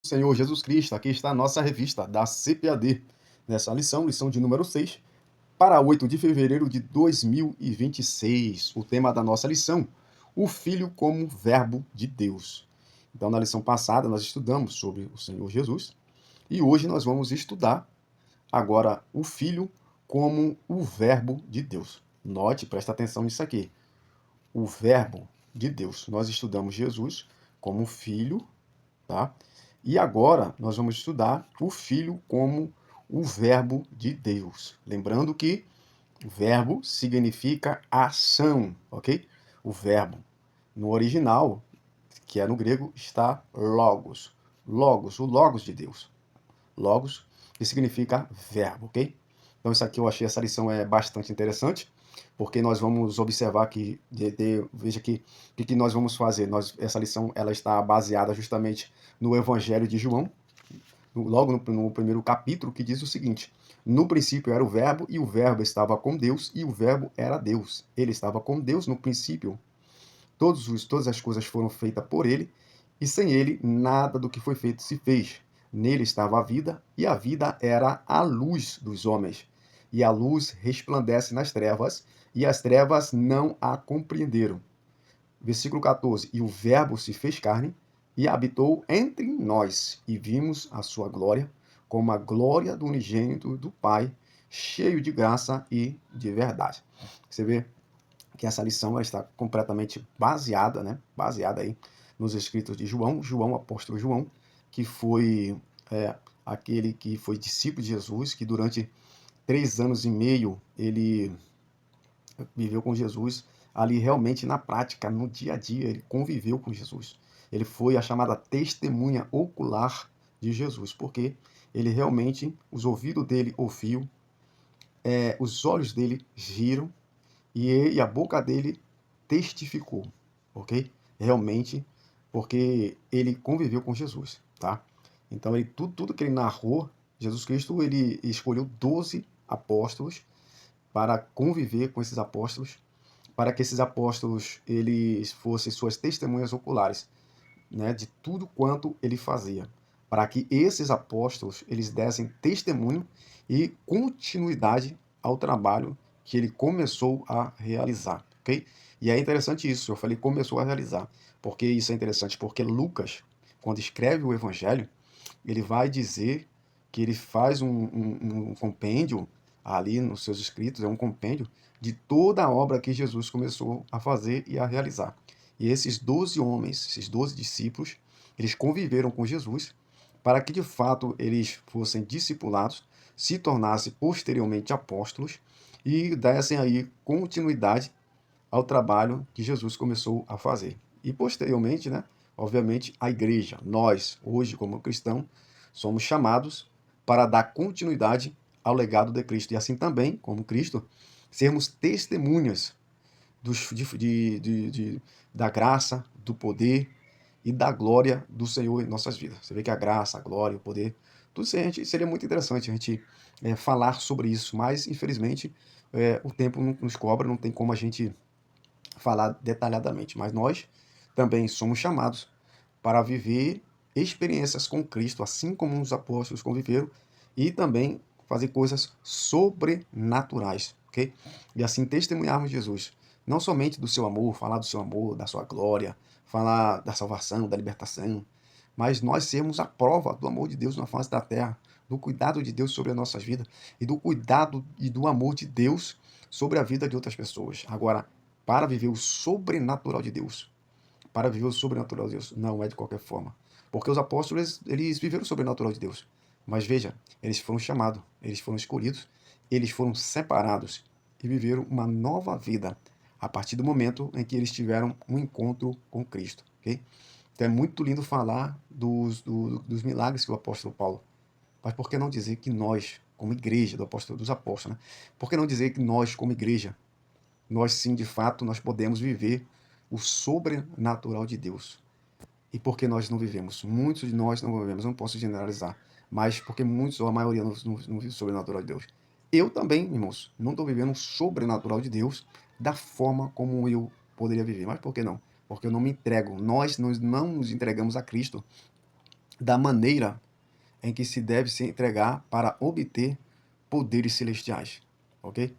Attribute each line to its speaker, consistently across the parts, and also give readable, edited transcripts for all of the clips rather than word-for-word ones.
Speaker 1: Senhor Jesus Cristo, aqui está a nossa revista da CPAD. Nessa lição de número 6, para 8 de fevereiro de 2026. O tema da nossa lição, o Filho como Verbo de Deus. Então, na lição passada, nós estudamos sobre o Senhor Jesus e hoje nós vamos estudar agora o Filho como o Verbo de Deus. Note, presta atenção nisso aqui. O Verbo de Deus. Nós estudamos Jesus como Filho, tá? E agora nós vamos estudar o Filho como o Verbo de Deus. Lembrando que verbo significa ação, ok? O verbo. No original, que é no grego, está logos. Logos, o logos de Deus. Logos, que significa verbo, ok? Então isso aqui eu achei essa lição é bastante interessante, porque nós vamos observar que, veja que o que nós vamos fazer. Essa lição ela está baseada justamente no Evangelho de João, logo no primeiro capítulo, que diz o seguinte: no princípio era o Verbo, e o Verbo estava com Deus, e o Verbo era Deus. Ele estava com Deus no princípio. Todas as coisas foram feitas por ele, e sem ele nada do que foi feito se fez. Nele estava a vida, e a vida era a luz dos homens. E a luz resplandece nas trevas, e as trevas não a compreenderam. Versículo 14: E o Verbo se fez carne e habitou entre nós, e vimos a sua glória, como a glória do unigênito do Pai, cheio de graça e de verdade. Você vê que essa lição ela está completamente baseada, né? Baseada aí nos escritos de João, apóstolo João, que foi aquele que foi discípulo de Jesus, que durante 3 anos e meio ele viveu com Jesus ali realmente na prática, no dia a dia, ele conviveu com Jesus. Ele foi a chamada testemunha ocular de Jesus, porque ele realmente, os ouvidos dele ouviu, os olhos dele viram e a boca dele testificou, ok? Realmente, porque ele conviveu com Jesus, tá? Então, tudo que ele narrou, Jesus Cristo, ele escolheu 12 apóstolos para conviver com esses apóstolos, para que esses apóstolos eles fossem suas testemunhas oculares, né, de tudo quanto ele fazia, para que esses apóstolos eles dessem testemunho e continuidade ao trabalho que ele começou a realizar, ok? E é interessante isso, eu falei começou a realizar, porque isso é interessante, porque Lucas, quando escreve o Evangelho, ele vai dizer que ele faz um compêndio ali nos seus escritos, é um compêndio de toda a obra que Jesus começou a fazer e a realizar. E esses 12 homens, esses 12 discípulos, eles conviveram com Jesus para que de fato eles fossem discipulados, se tornassem posteriormente apóstolos e dessem aí continuidade ao trabalho que Jesus começou a fazer. E posteriormente, né, obviamente, a igreja, nós, hoje como cristãos, somos chamados para dar continuidade ao legado de Cristo. E assim também, como Cristo, sermos testemunhas dos, da graça, do poder e da glória do Senhor em nossas vidas. Você vê que a graça, a glória, o poder, tudo isso seria muito interessante a gente falar sobre isso, mas infelizmente o tempo nos cobra, não tem como a gente falar detalhadamente, mas nós também somos chamados para viver experiências com Cristo, assim como os apóstolos conviveram, e também fazer coisas sobrenaturais, ok? E assim testemunharmos Jesus, não somente do seu amor, falar do seu amor, da sua glória, falar da salvação, da libertação, mas nós sermos a prova do amor de Deus na face da terra, do cuidado de Deus sobre as nossas vidas e do cuidado e do amor de Deus sobre a vida de outras pessoas. Agora, para viver o sobrenatural de Deus, para viver o sobrenatural de Deus, não é de qualquer forma. Porque os apóstolos, eles viveram o sobrenatural de Deus. Mas veja, eles foram chamados, eles foram escolhidos, eles foram separados e viveram uma nova vida a partir do momento em que eles tiveram um encontro com Cristo, ok? Então é muito lindo falar dos milagres que o apóstolo Paulo. Mas por que não dizer que nós, como igreja dos apóstolos, né? Por que não dizer que nós, como igreja, nós sim, de fato, nós podemos viver o sobrenatural de Deus? E por que nós não vivemos? Muitos de nós não vivemos, não posso generalizar, mas porque muitos, ou a maioria, não vive o sobrenatural de Deus. Eu também, irmãos, não estou vivendo o sobrenatural de Deus da forma como eu poderia viver. Mas por que não? Porque eu não me entrego. Nós não nos entregamos a Cristo da maneira em que se deve se entregar para obter poderes celestiais, ok?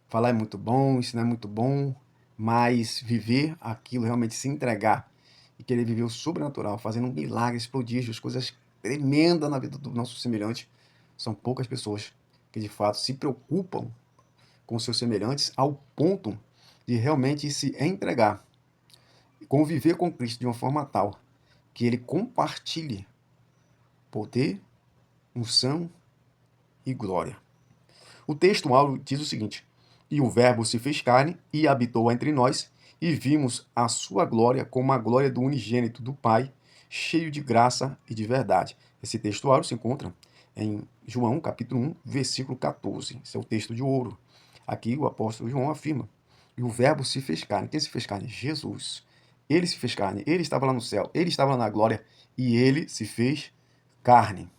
Speaker 1: Falar é muito bom, ensinar é muito bom, mas viver aquilo, realmente se entregar e querer viver o sobrenatural, fazendo milagres, prodígios, coisas tremendas na vida do nosso semelhante, são poucas pessoas que de fato se preocupam com seus semelhantes ao ponto de realmente se entregar, conviver com Cristo de uma forma tal que ele compartilhe poder, unção e glória. O texto áureo diz o seguinte: E o Verbo se fez carne e habitou entre nós, e vimos a sua glória como a glória do unigênito do Pai, cheio de graça e de verdade. Esse texto áureo se encontra em João, capítulo 1, versículo 14. Esse é o texto de ouro. Aqui o apóstolo João afirma: E o Verbo se fez carne. Quem se fez carne? Jesus. Ele se fez carne, ele estava lá no céu, ele estava lá na glória, e ele se fez carne.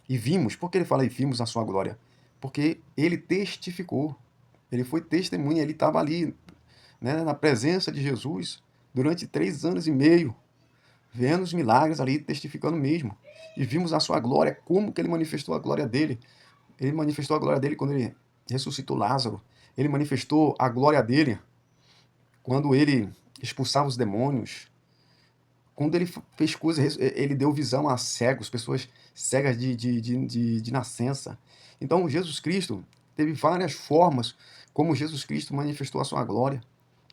Speaker 1: E vimos, por que ele fala e vimos a sua glória? Porque ele testificou, ele foi testemunha, ele estava ali, né, na presença de Jesus durante 3 anos e meio, vendo os milagres ali, testificando mesmo. E vimos a sua glória, como que ele manifestou a glória dele. Ele manifestou a glória dele quando ele ressuscitou Lázaro. Ele manifestou a glória dele quando ele expulsava os demônios. Quando ele fez coisas, ele deu visão a cegos, pessoas cegas de nascença. Então, Jesus Cristo teve várias formas como Jesus Cristo manifestou a sua glória.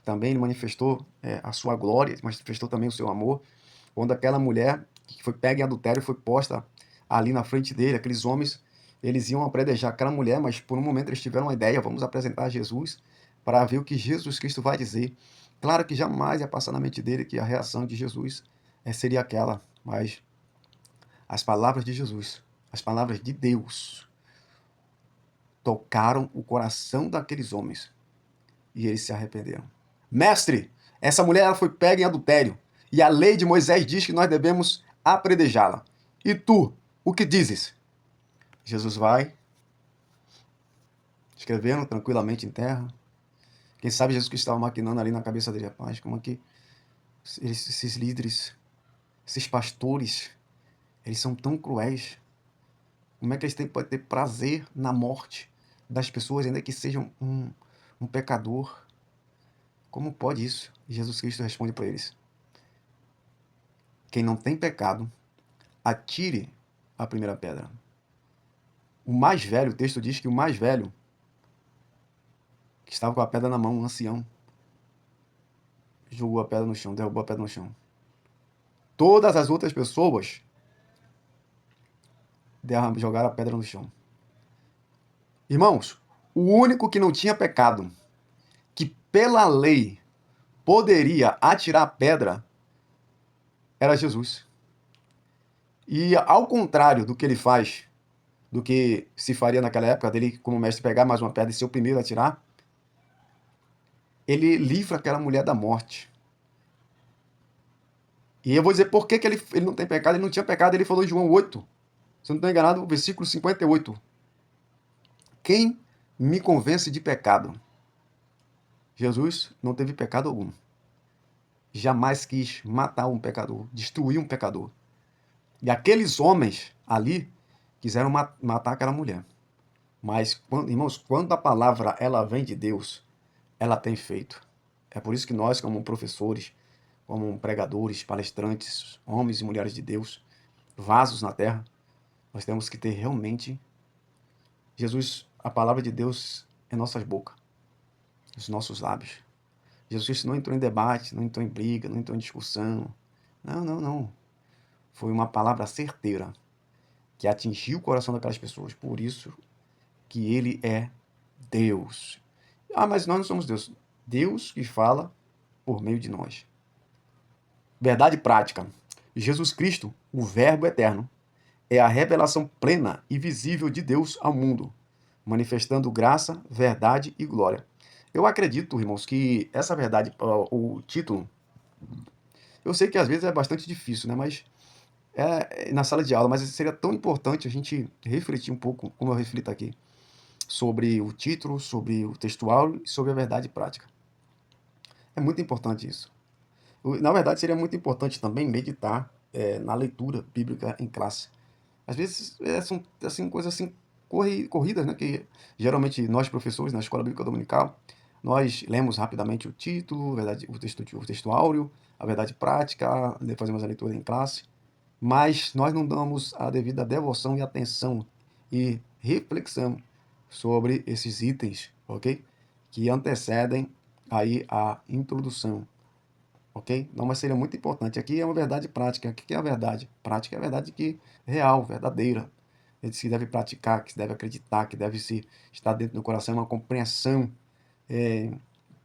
Speaker 1: Também ele manifestou a sua glória, manifestou também o seu amor. Quando aquela mulher que foi pega em adultério foi posta ali na frente dele, aqueles homens, eles iam apredejar aquela mulher, mas por um momento eles tiveram uma ideia: vamos apresentar Jesus para ver o que Jesus Cristo vai dizer. Claro que jamais ia passar na mente dele que a reação de Jesus seria aquela, mas as palavras de Jesus, as palavras de Deus, tocaram o coração daqueles homens e eles se arrependeram. Mestre, essa mulher ela foi pega em adultério e a lei de Moisés diz que nós devemos apredejá-la. E tu, o que dizes? Jesus vai, escrevendo tranquilamente em terra. Quem sabe Jesus que estava maquinando ali na cabeça dele: rapaz, como é que esses líderes, esses pastores, eles são tão cruéis? Como é que eles podem ter prazer na morte das pessoas, ainda que sejam um pecador? Como pode isso? E Jesus Cristo responde para eles: quem não tem pecado, atire a primeira pedra. O mais velho, o texto diz que o mais velho, que estava com a pedra na mão, um ancião, jogou a pedra no chão, derrubou a pedra no chão. Todas as outras pessoas jogaram a pedra no chão. Irmãos, o único que não tinha pecado, que pela lei poderia atirar a pedra, era Jesus. E ao contrário do que ele faz, do que se faria naquela época, dele como mestre pegar mais uma pedra e ser o primeiro a atirar, ele livra aquela mulher da morte. E eu vou dizer por que ele não tem pecado, ele não tinha pecado, ele falou em João 8, se eu não estou enganado, versículo 58. Quem me convence de pecado? Jesus não teve pecado algum. Jamais quis matar um pecador, destruir um pecador. E aqueles homens ali quiseram matar aquela mulher. Mas, irmãos, quando a palavra ela vem de Deus, ela tem feito. É por isso que nós, como professores, como pregadores, palestrantes, homens e mulheres de Deus, vasos na terra, nós temos que ter realmente Jesus, a palavra de Deus em nossas bocas, nos nossos lábios. Jesus Cristo não entrou em debate, não entrou em briga, não entrou em discussão. Não, não, não. Foi uma palavra certeira que atingiu o coração daquelas pessoas. Por isso que ele é Deus. Ah, mas nós não somos Deus. Deus que fala por meio de nós. Verdade prática. Jesus Cristo, o Verbo eterno, é a revelação plena e visível de Deus ao mundo, manifestando graça, verdade e glória. Eu acredito, irmãos, que essa verdade, o título, eu sei que às vezes é bastante difícil, né? Mas na sala de aula, mas seria tão importante a gente refletir um pouco, como eu reflito aqui, sobre o título, sobre o textual e sobre a verdade prática. É muito importante isso. Na verdade, seria muito importante também meditar na leitura bíblica em classe. Às vezes são assim, coisas assim corridas, né? Que geralmente nós, professores, na escola bíblica dominical, nós lemos rapidamente o título, o texto áureo, a verdade prática, fazemos a leitura em classe, mas nós não damos a devida devoção e atenção e reflexão sobre esses itens, ok? Que antecedem aí a introdução, ok? Não, mas seria muito importante. Aqui é uma verdade prática. O que é a verdade? Prática é a verdade que real, verdadeira. Que se deve praticar, que se deve acreditar, que deve se estar dentro do coração, uma compreensão é,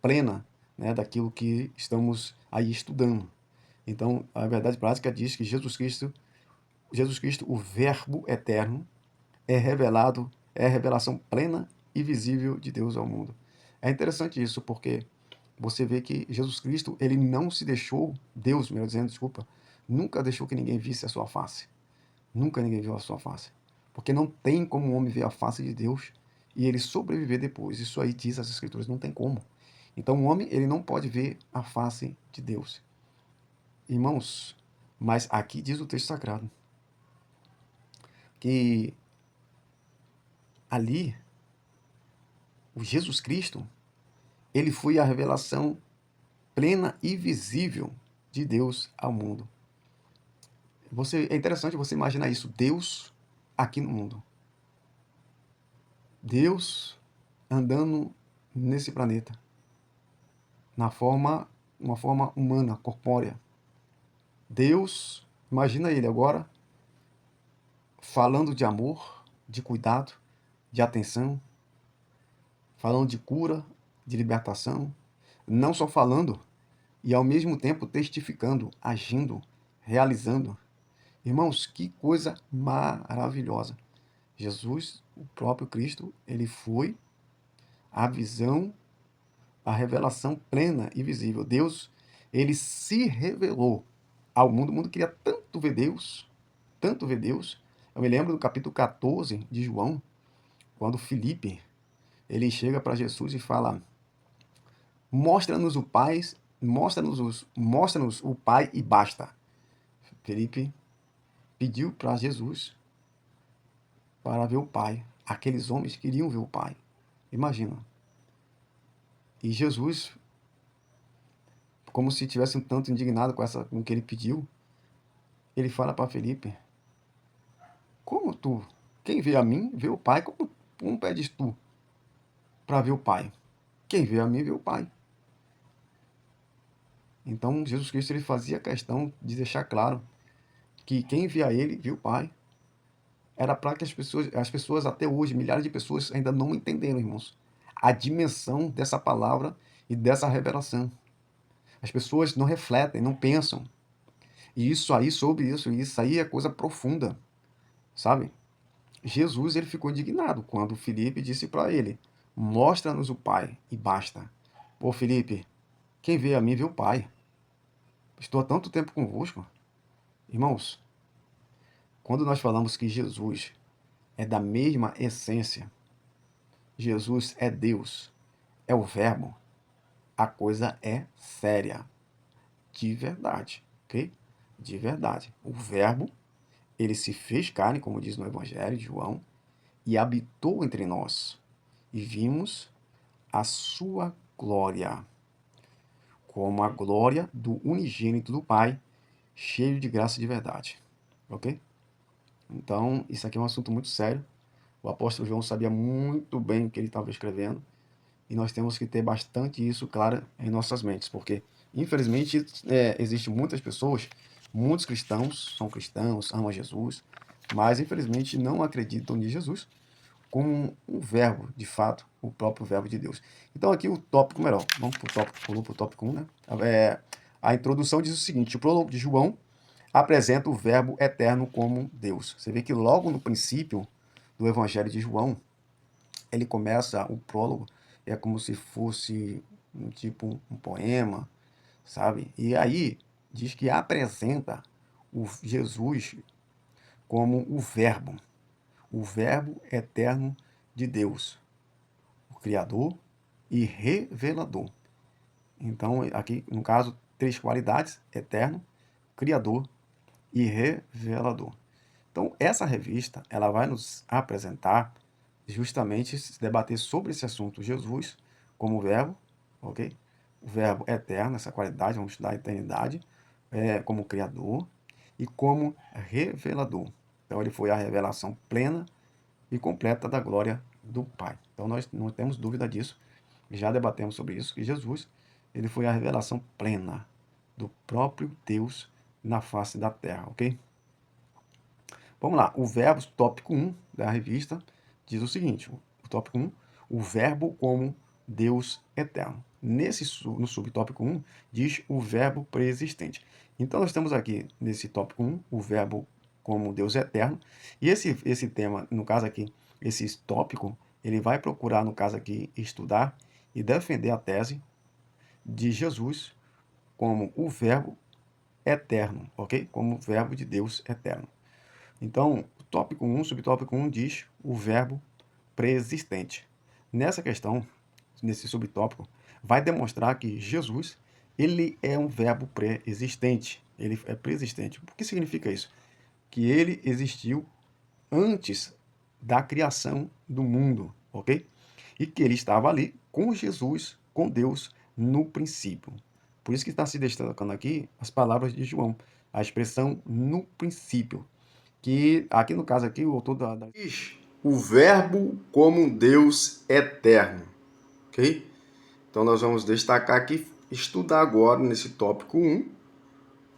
Speaker 1: plena, né, daquilo que estamos aí estudando. Então, a verdade prática diz que Jesus Cristo, o Verbo eterno, é revelado, é a revelação plena e visível de Deus ao mundo. É interessante isso, porque você vê que Jesus Cristo, ele não se deixou, Deus, melhor dizendo, desculpa, nunca deixou que ninguém visse a sua face. Nunca ninguém viu a sua face. Porque não tem como o homem ver a face de Deus e ele sobreviver depois. Isso aí diz as Escrituras, não tem como. Então o homem, ele não pode ver a face de Deus. Irmãos, mas aqui diz o texto sagrado que ali, o Jesus Cristo, ele foi a revelação plena e visível de Deus ao mundo. É interessante você imaginar isso, Deus aqui no mundo. Deus andando nesse planeta, uma forma humana, corpórea. Deus, imagina ele agora falando de amor, de cuidado, de atenção, falando de cura, de libertação, não só falando, e ao mesmo tempo testificando, agindo, realizando. Irmãos, que coisa maravilhosa. Jesus, o próprio Cristo, ele foi a visão, a revelação plena e visível. Deus, ele se revelou ao mundo. O mundo queria tanto ver Deus, tanto ver Deus. Eu me lembro do capítulo 14 de João, quando Filipe, ele chega para Jesus e fala: mostra-nos o Pai, mostra-nos o Pai e basta. Filipe pediu para Jesus para ver o Pai. Aqueles homens queriam ver o Pai. Imagina. E Jesus, como se tivesse um tanto indignado com o que ele pediu, ele fala para Felipe: como tu, quem vê a mim, vê o Pai, como pedes tu para ver o Pai? Quem vê a mim, vê o Pai. Então, Jesus Cristo, ele fazia questão de deixar claro que quem via ele, viu o Pai. Era para que as pessoas até hoje, milhares de pessoas ainda não entenderam, irmãos, a dimensão dessa palavra e dessa revelação. As pessoas não refletem, não pensam. E isso aí, sobre isso aí é coisa profunda, sabe? Jesus, ele ficou indignado quando Filipe disse para ele: mostra-nos o Pai e basta. Pô, Filipe, quem vê a mim vê o Pai. Estou há tanto tempo convosco. Irmãos, quando nós falamos que Jesus é da mesma essência, Jesus é Deus, é o Verbo, a coisa é séria, de verdade, ok? De verdade. O Verbo, ele se fez carne, como diz no Evangelho de João, e habitou entre nós, e vimos a sua glória, como a glória do unigênito do Pai, cheio de graça e de verdade, ok? Então, isso aqui é um assunto muito sério. O apóstolo João sabia muito bem o que ele estava escrevendo, e nós temos que ter bastante isso claro em nossas mentes, porque, infelizmente, existem muitas pessoas, muitos cristãos, amam Jesus, mas, infelizmente, não acreditam em Jesus como um verbo, de fato, o próprio verbo de Deus. Então, aqui o tópico melhor, vamos para o tópico, pulou para o tópico 1, né? A introdução diz o seguinte: o prólogo de João apresenta o verbo eterno como Deus. Você vê que logo no princípio do Evangelho de João, ele começa o prólogo, é como se fosse um poema, sabe? E aí diz que apresenta o Jesus como o verbo eterno de Deus, o Criador e revelador. Então, aqui, no caso, três qualidades: eterno, criador e revelador. Então, essa revista, ela vai nos apresentar justamente se debater sobre esse assunto, Jesus como verbo, ok? O verbo eterno, essa qualidade, vamos estudar a eternidade, como criador e como revelador. Então, ele foi a revelação plena e completa da glória do Pai. Então, nós não temos dúvida disso, já debatemos sobre isso, que Jesus, ele foi a revelação plena do próprio Deus na face da terra, ok? Vamos lá, o verbo, tópico 1 da revista, diz o seguinte, o tópico 1, o verbo como Deus eterno. No subtópico 1, diz o verbo preexistente. Então, nós temos aqui, nesse tópico 1, o verbo como Deus eterno, e esse tema, no caso aqui, esse tópico, ele vai procurar, no caso aqui, estudar e defender a tese de Jesus como o verbo eterno, ok? Como o verbo de Deus eterno. Então, o tópico 1, subtópico 1 diz o verbo preexistente. Nessa questão, nesse subtópico, vai demonstrar que Jesus, ele é um verbo pré-existente. Ele é preexistente. O que significa isso? Que ele existiu antes da criação do mundo, ok? E que ele estava ali com Jesus, com Deus, no princípio. Por isso que está se destacando aqui as palavras de João, a expressão no princípio, que aqui no caso aqui o autor diz o verbo como Deus eterno, ok? Então nós vamos destacar aqui, estudar agora nesse tópico 1,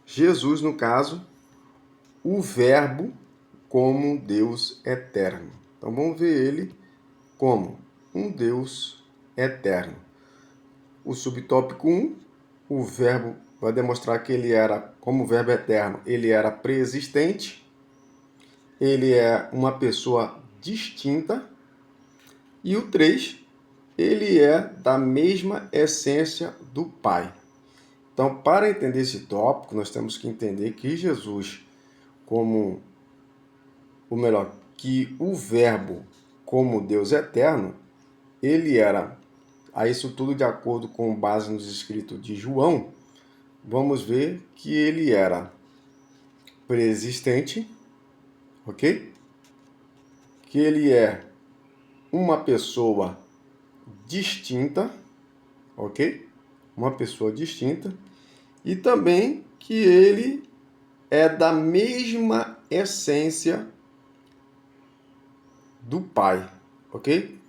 Speaker 1: Jesus no caso, o verbo como Deus eterno. Então vamos ver ele como um Deus eterno. O subtópico 1, o verbo vai demonstrar que ele era, como verbo eterno, ele era preexistente, ele é uma pessoa distinta, e o 3, ele é da mesma essência do Pai. Então, para entender esse tópico, nós temos que entender que Jesus, que o verbo como Deus eterno, ele era, a isso tudo de acordo com base nos escritos de João, vamos ver que ele era preexistente, ok? Que ele é uma pessoa distinta, ok? Uma pessoa distinta. E também que ele é da mesma essência do Pai, ok?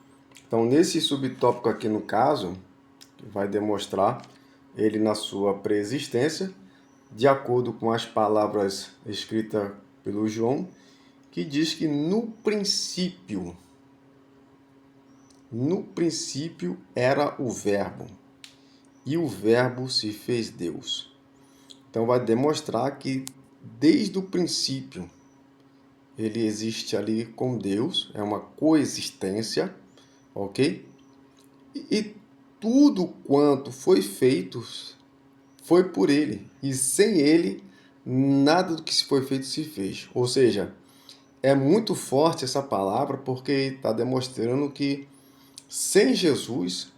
Speaker 1: Então, nesse subtópico aqui, no caso, vai demonstrar ele na sua preexistência, de acordo com as palavras escritas pelo João, que diz que no princípio era o Verbo, e o Verbo se fez Deus. Então vai demonstrar que desde o princípio ele existe ali com Deus, é uma coexistência, ok? E tudo quanto foi feito foi por ele, e sem ele nada do que se foi feito se fez. Ou seja, é muito forte essa palavra porque está demonstrando que sem Jesus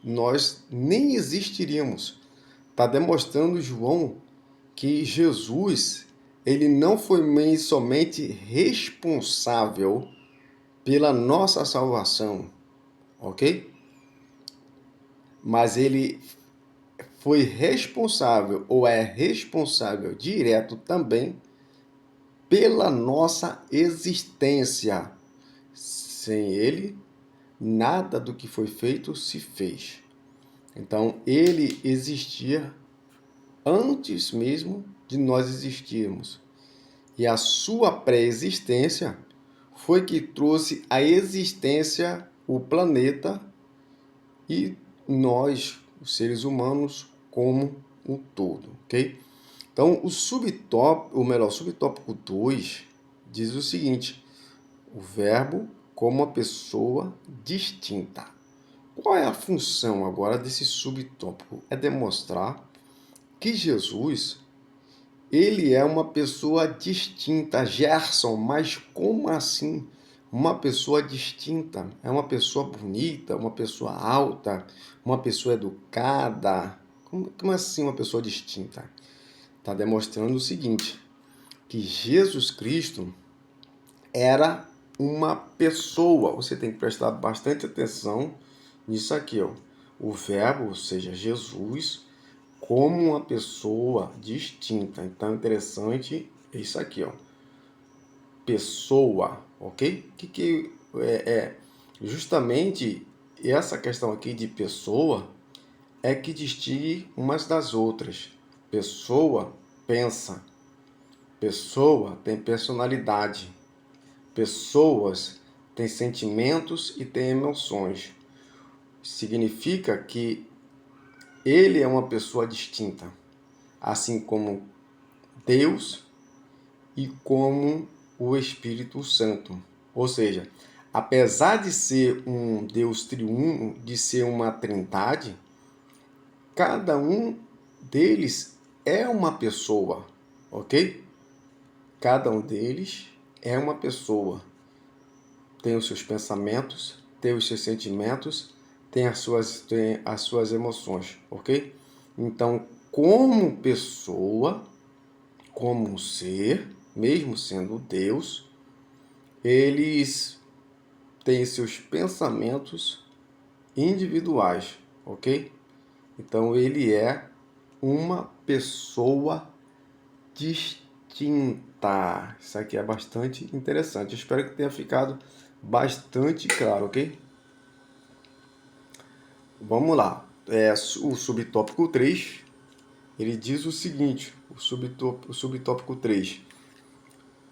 Speaker 1: nós nem existiríamos. Está demonstrando João que Jesus ele não foi somente responsável pela nossa salvação, ok? Mas ele foi responsável ou é responsável direto também pela nossa existência. Sem ele, nada do que foi feito se fez. Então, ele existia antes mesmo de nós existirmos. E a sua pré-existência foi que trouxe à existência o planeta e nós, os seres humanos, como um todo, ok? Então, subtópico 2 diz o seguinte: o verbo como uma pessoa distinta. Qual é a função agora desse subtópico? É demonstrar que Jesus, ele é uma pessoa distinta. Gerson, mas como assim? Uma pessoa distinta? É uma pessoa bonita, uma pessoa alta, uma pessoa educada? Como assim uma pessoa distinta? Está demonstrando o seguinte: que Jesus Cristo era uma pessoa. Você tem que prestar bastante atenção nisso aqui, ó. O verbo, ou seja, Jesus, como uma pessoa distinta. Então, interessante é isso aqui, ó. Pessoa, ok? Que é justamente essa questão aqui de pessoa é que distingue umas das outras. Pessoa pensa, pessoa tem personalidade, pessoas têm sentimentos e têm emoções. Significa que ele é uma pessoa distinta, assim como Deus e como o Espírito Santo. Ou seja, apesar de ser um Deus triuno, de ser uma trindade, cada um deles é uma pessoa, ok? Cada um deles é uma pessoa. Tem os seus pensamentos, tem os seus sentimentos, tem as suas emoções, ok? Então, como pessoa, como um ser, mesmo sendo Deus, eles têm seus pensamentos individuais, ok? Então, ele é uma pessoa distinta. Isso aqui é bastante interessante. Eu espero que tenha ficado bastante claro, ok? Vamos lá. O subtópico 3, ele diz o seguinte, o subtópico 3.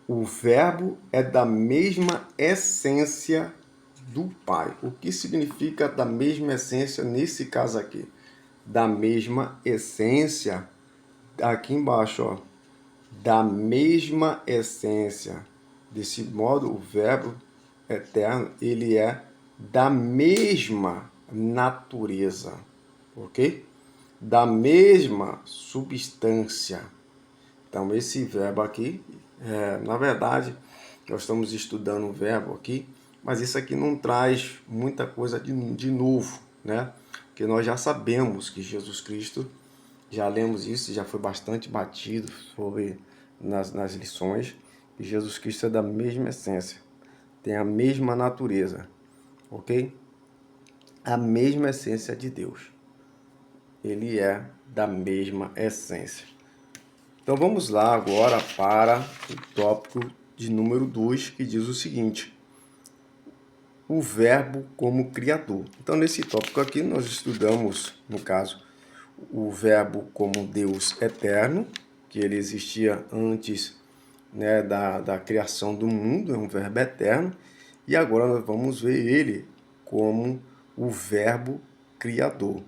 Speaker 1: O verbo é da mesma essência do Pai. O que significa da mesma essência nesse caso aqui? Da mesma essência, aqui embaixo, ó. Da mesma essência. Desse modo, o verbo eterno, ele é da mesma natureza, ok? Da mesma substância. Então, esse verbo aqui, na verdade, nós estamos estudando um verbo aqui, mas isso aqui não traz muita coisa de novo, né? Porque nós já sabemos que Jesus Cristo, já lemos isso, já foi bastante batido sobre nas lições, que Jesus Cristo é da mesma essência, tem a mesma natureza, ok? A mesma essência de Deus. Ele é da mesma essência. Então vamos lá agora para o tópico de número 2, que diz o seguinte: o verbo como criador. Então nesse tópico aqui nós estudamos, no caso, o verbo como Deus eterno, que ele existia antes, né, da criação do mundo, é um verbo eterno, e agora nós vamos ver ele como o verbo criador.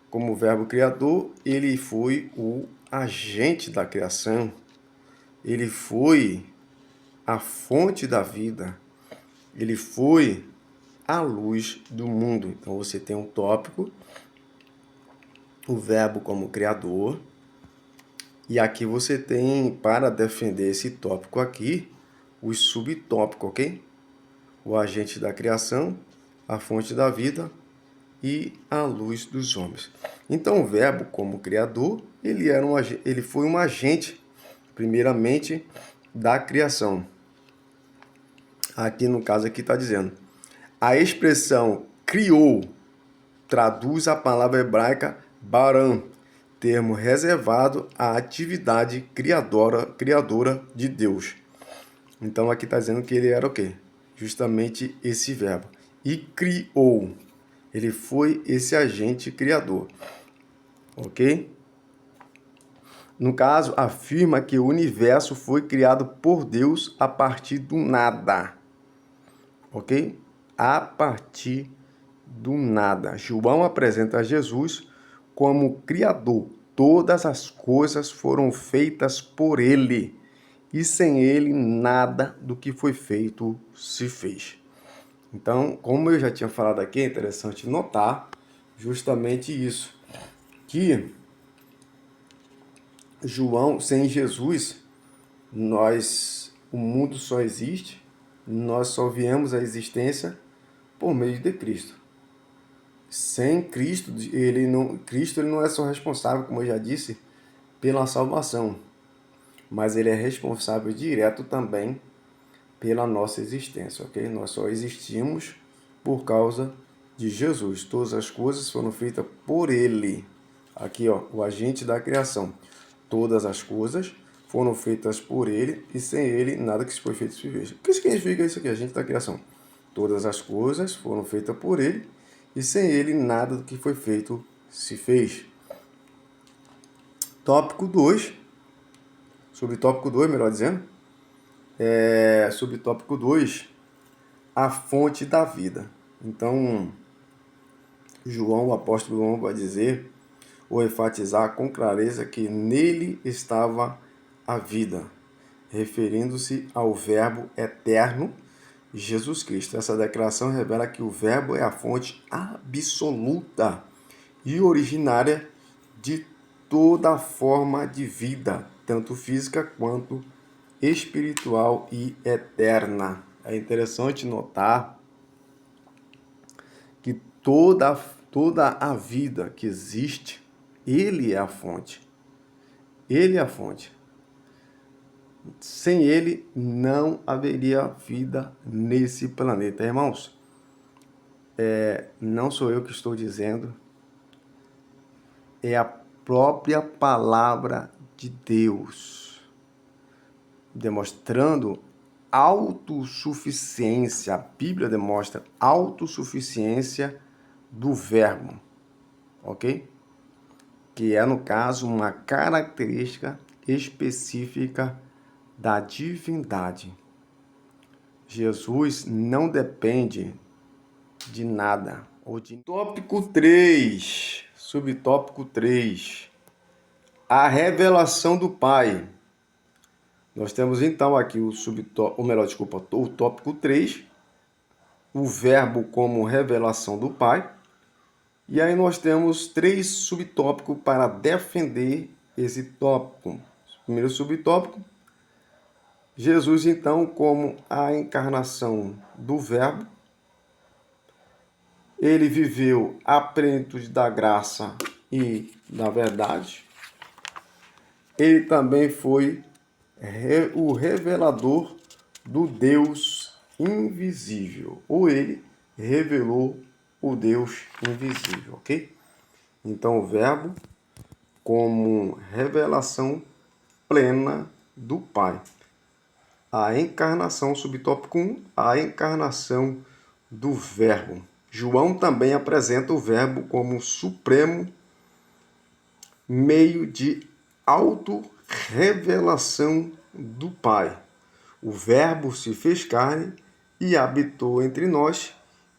Speaker 1: Como verbo criador, ele foi o agente da criação, ele foi a fonte da vida, ele foi a luz do mundo. Então você tem um tópico, o verbo como criador, e aqui você tem, para defender esse tópico aqui, os subtópicos, ok? O agente da criação, a fonte da vida e a luz dos homens. Então o verbo como criador, ele foi um agente, primeiramente, da criação. Aqui no caso aqui está dizendo, a expressão criou traduz a palavra hebraica baram, termo reservado à atividade criadora de Deus. Então aqui está dizendo que ele era o quê? Justamente esse verbo. E criou. Ele foi esse agente criador. Ok? No caso, afirma que o universo foi criado por Deus a partir do nada. Ok? A partir do nada. João apresenta Jesus como criador. Todas as coisas foram feitas por ele, e sem ele nada do que foi feito se fez. Então, como eu já tinha falado aqui, é interessante notar justamente isso, que João, sem Jesus, o mundo só existe, nós só viemos à existência por meio de Cristo. Sem Cristo, Cristo ele não é só responsável, como eu já disse, pela salvação. mas ele é responsável direto também pela nossa existência, ok? Nós só existimos por causa de Jesus. Todas as coisas foram feitas por ele. Aqui, ó, o agente da criação. Todas as coisas foram feitas por ele e sem ele nada que se foi feito se fez. O que significa isso aqui, agente da criação? Todas as coisas foram feitas por ele e sem ele nada do que foi feito se fez. Tópico 2, subtópico 2, melhor dizendo, subtópico 2, a fonte da vida. Então, João, o apóstolo João vai dizer, ou enfatizar com clareza que nele estava a vida, referindo-se ao Verbo eterno, Jesus Cristo. Essa declaração revela que o Verbo é a fonte absoluta e originária de toda forma de vida, tanto física quanto espiritual e eterna. É interessante notar que toda a vida que existe, ele é a fonte. Ele é a fonte. Sem ele não haveria vida nesse planeta. Irmãos, não sou eu que estou dizendo, é a própria palavra de Deus, demonstrando autossuficiência. A Bíblia demonstra autossuficiência do Verbo, ok? Que é, no caso, uma característica específica da divindade. Jesus não depende de nada. Tópico 3, subtópico 3, a revelação do Pai. Nós temos então aqui o tópico 3, o verbo como revelação do Pai. E aí nós temos 3 subtópicos para defender esse tópico. Primeiro subtópico, Jesus então como a encarnação do Verbo. Ele viveu a plenitude da graça e da verdade. Ele também foi o revelador do Deus invisível, ou ele revelou o Deus invisível, ok? Então, o Verbo como revelação plena do Pai. A encarnação, subtópico 1, a encarnação do Verbo. João também apresenta o Verbo como supremo meio de autorrevelação do Pai. O Verbo se fez carne e habitou entre nós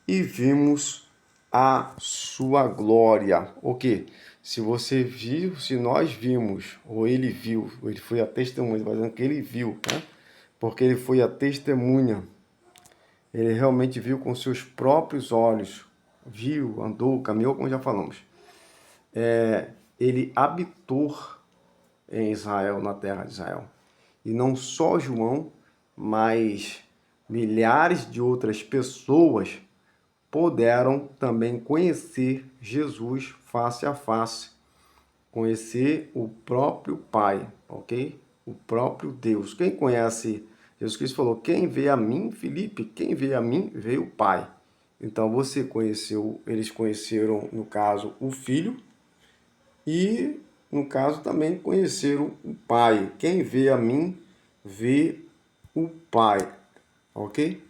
Speaker 1: e vimos a sua glória. O que? Se você viu, se nós vimos, ou ele viu, ou ele foi a testemunha, fazendo que ele viu, né? Porque ele foi a testemunha. Ele realmente viu com seus próprios olhos, viu, andou, caminhou, como já falamos. Ele habitou em Israel, na terra de Israel. E não só João, mas milhares de outras pessoas puderam também conhecer Jesus face a face, conhecer o próprio Pai, ok? O próprio Deus. Quem conhece, Jesus Cristo falou, quem vê a mim, Filipe, quem vê a mim, vê o Pai. Então você conheceu, eles conheceram, no caso, o Filho e, no caso, também conheceram o Pai. Quem vê a mim, vê o Pai, ok?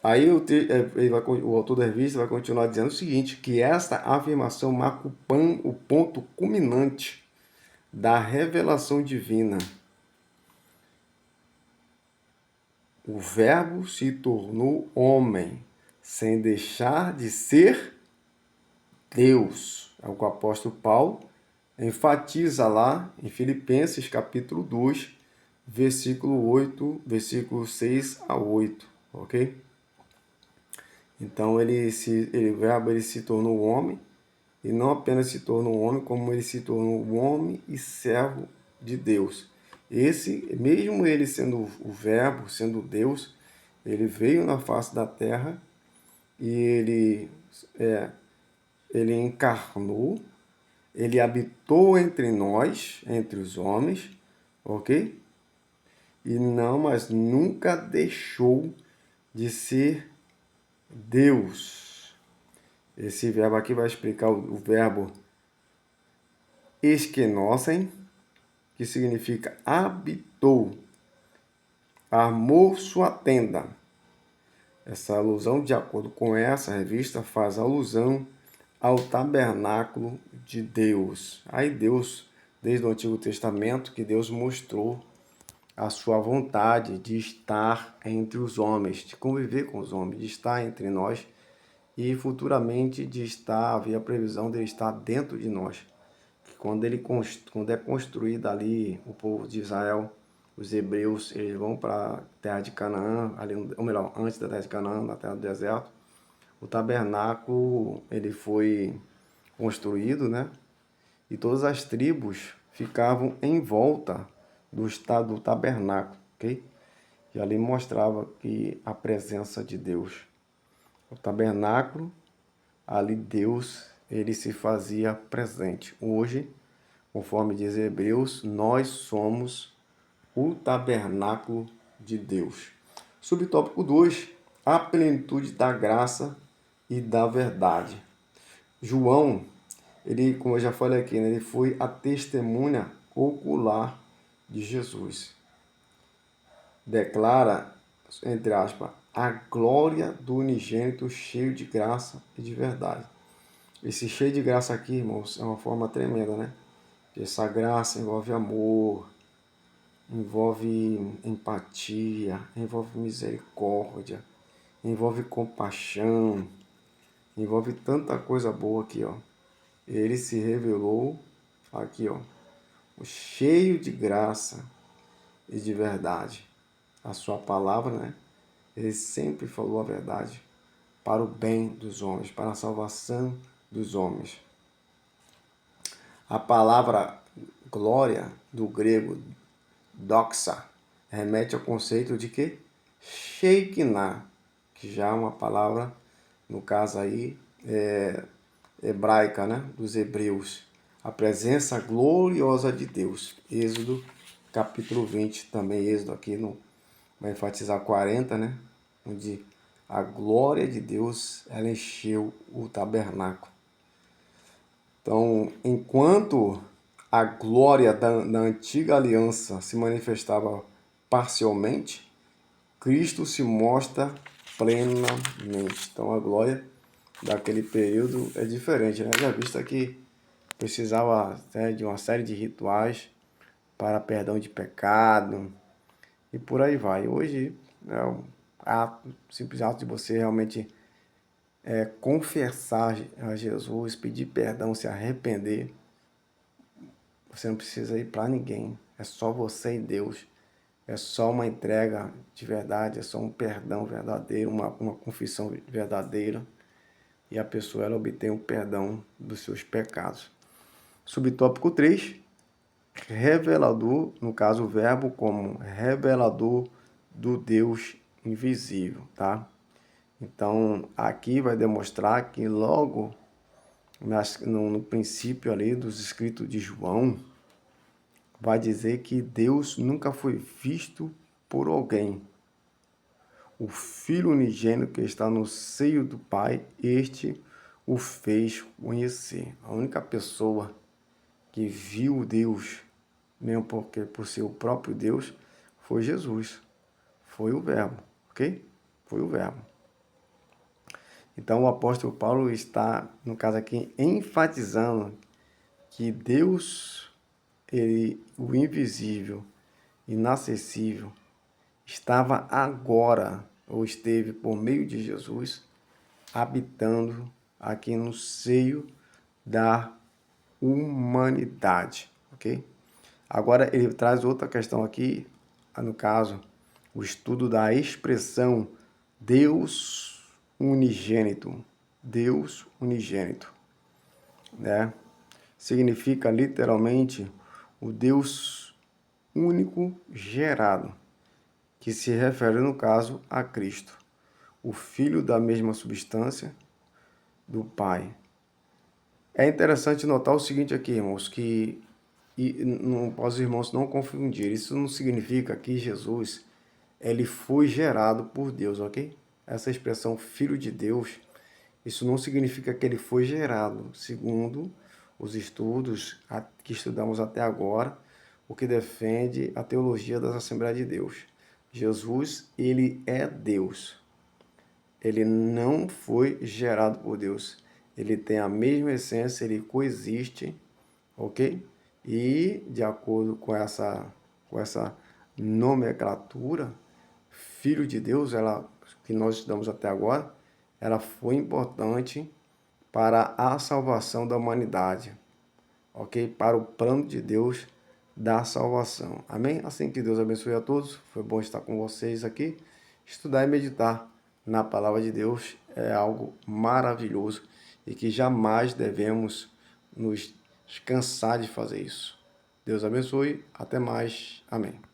Speaker 1: Aí o autor da revista vai continuar dizendo o seguinte, que esta afirmação marca o ponto culminante da revelação divina. O Verbo se tornou homem, sem deixar de ser Deus. É o que o apóstolo Paulo enfatiza lá em Filipenses capítulo 2, versículo 8, versículo 6 a 8, ok? Então, o Verbo ele se tornou homem, e não apenas se tornou homem, como ele se tornou homem e servo de Deus. Mesmo ele sendo o Verbo, sendo Deus, ele veio na face da terra e ele encarnou, ele habitou entre nós, entre os homens, ok?
Speaker 2: e não, mas nunca deixou de ser Deus. Esse verbo aqui vai explicar o verbo esquenossem, que significa habitou, armou sua tenda. Essa alusão, de acordo com essa revista, faz alusão ao tabernáculo de Deus. Aí Deus, desde o Antigo Testamento, que Deus mostrou a sua vontade de estar entre os homens, de conviver com os homens, de estar entre nós e futuramente de estar, havia a previsão de ele estar dentro de nós. Quando é construído ali o povo de Israel, os hebreus, eles vão para a terra de Canaã, ali, ou melhor, antes da terra de Canaã, na terra do deserto, o tabernáculo ele foi construído, né? E todas as tribos ficavam em volta do tabernáculo, ok? E ali mostrava que a presença de Deus. O tabernáculo, ali Deus, ele se fazia presente. Hoje, conforme diz Hebreus, nós somos o tabernáculo de Deus. Subtópico 2, a plenitude da graça e da verdade. João, ele, como eu já falei aqui, né, ele foi a testemunha ocular de Jesus. Declara, entre aspas, a glória do unigênito cheio de graça e de verdade. Esse cheio de graça aqui, irmãos, é uma forma tremenda, né? Essa graça envolve amor, envolve empatia, envolve misericórdia, envolve compaixão, envolve tanta coisa boa aqui, ó. Ele se revelou aqui, ó, cheio de graça e de verdade. A sua palavra, né? Ele sempre falou a verdade para o bem dos homens, para a salvação dos homens. A palavra glória, do grego doxa, remete ao conceito de que Shekinah, que já é uma palavra, no caso aí, hebraica, né, dos hebreus. A presença gloriosa de Deus. Êxodo, capítulo 20, também Êxodo aqui, vai enfatizar 40, né, onde a glória de Deus, ela encheu o tabernáculo. Então, enquanto a glória da antiga aliança se manifestava parcialmente, Cristo se mostra plenamente. Então, a glória daquele período é diferente, né? Já visto que precisava de uma série de rituais para perdão de pecado e por aí vai. Hoje é um ato, simples ato de você realmente confessar a Jesus, pedir perdão, se arrepender. Você não precisa ir para ninguém, é só você e Deus. É só uma entrega de verdade, é só um perdão verdadeiro, uma confissão verdadeira. E a pessoa ela obtém o perdão dos seus pecados. Subtópico 3, revelador, no caso o verbo como revelador do Deus invisível, tá? Então, aqui vai demonstrar que logo no princípio ali dos escritos de João, vai dizer que Deus nunca foi visto por alguém. O Filho unigênito que está no seio do Pai, este o fez conhecer. A única pessoa que viu Deus, mesmo porque por ser o próprio Deus, foi Jesus. Foi o Verbo, ok? Foi o Verbo. Então o apóstolo Paulo está, no caso aqui, enfatizando que Deus, ele, o invisível, inacessível, estava agora, ou esteve por meio de Jesus, habitando aqui no seio da humanidade, ok? Agora ele traz outra questão aqui, no caso, o estudo da expressão Deus unigênito. Deus unigênito, né? Significa literalmente o Deus único gerado, que se refere, no caso, a Cristo, o Filho da mesma substância do Pai. É interessante notar o seguinte aqui, irmãos, que e não, para os irmãos não confundirem, isso não significa que Jesus ele foi gerado por Deus, ok? Essa expressão filho de Deus, isso não significa que ele foi gerado, segundo os estudos que estudamos até agora, o que defende a teologia das Assembleias de Deus. Jesus, ele é Deus. Ele não foi gerado por Deus. Ele tem a mesma essência, ele coexiste, ok? E, de acordo com essa nomenclatura, Filho de Deus, ela, que nós estudamos até agora, ela foi importante para a salvação da humanidade, ok? Para o plano de Deus da salvação. Amém? Assim que Deus abençoe a todos. Foi bom estar com vocês aqui. Estudar e meditar na palavra de Deus é algo maravilhoso e que jamais devemos nos cansar de fazer isso. Deus abençoe. Até mais. Amém.